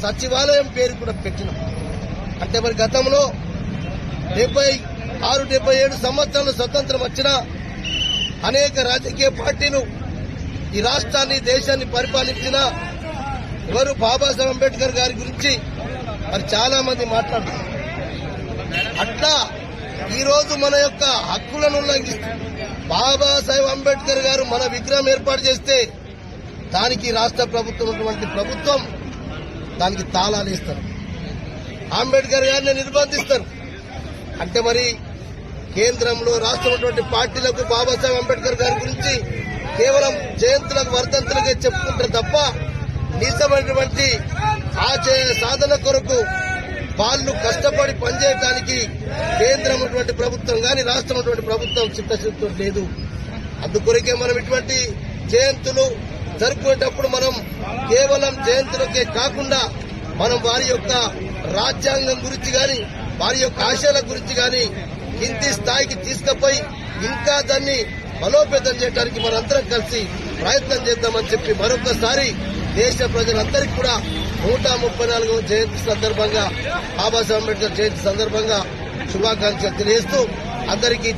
సచివాలయం పేరు కూడా పెట్టినాం. అంటే మరి గతంలో 76-77 సంవత్సరాలు స్వతంత్రం వచ్చినా అనేక రాజకీయ పార్టీలు ఈ రాష్ట్రాన్ని దేశాన్ని పరిపాలించిన ఎవరు బాబాసాహెబ్ అంబేద్కర్ గారి గురించి మరి చాలా మంది మాట్లాడుతున్నారు. అట్లా ఈ రోజు మన యొక్క హక్కులను ఉల్లంఘిస్తూ బాబాసాహెబ్ అంబేద్కర్ గారు మన విగ్రహం ఏర్పాటు చేస్తే దానికి రాష్ట్ర ప్రభుత్వం ఉన్నటువంటి ప్రభుత్వం దానికి తాళాలు ఇస్తారు, అంబేద్కర్ గారిని నిర్బంధిస్తారు. అంటే మరి కేంద్రంలో రాష్ట్రంలో పార్టీలకు బాబాసాహెబ్ అంబేద్కర్ గారి గురించి కేవలం జయంతులకు వర్ధంతులుగా చెప్పుకుంటారు తప్ప నిజమైనటువంటి ఆశయ సాధన కొరకు వాళ్ళు కష్టపడి పనిచేయడానికి కేంద్రం ఉన్నటువంటి ప్రభుత్వం గాని రాష్ట్రం ఉన్నటువంటి ప్రభుత్వం చిత్తశుద్ధి లేదు. అందుకొరకే మనం ఇటువంటి జయంతులు జరుపుకునేటప్పుడు మనం కేవలం జయంతులకే కాకుండా మనం వారి యొక్క రాజ్యాంగం గురించి గాని వారి యొక్క ఆశయాల గురించి గాని కింది స్థాయికి తీసుకుపోయి ఇంకా దాన్ని బలోపేతం చేయడానికి మనందరం కలిసి ప్రయత్నం చేద్దామని చెప్పి మరొకసారి దేశ ప్రజలందరికీ కూడా 134వ జయంతి సందర్భంగా బాబాసాహెబ్ అంబేద్కర్ జయంతి సందర్భంగా శుభాకాంక్షలు తెలియజేస్తూ అందరికీ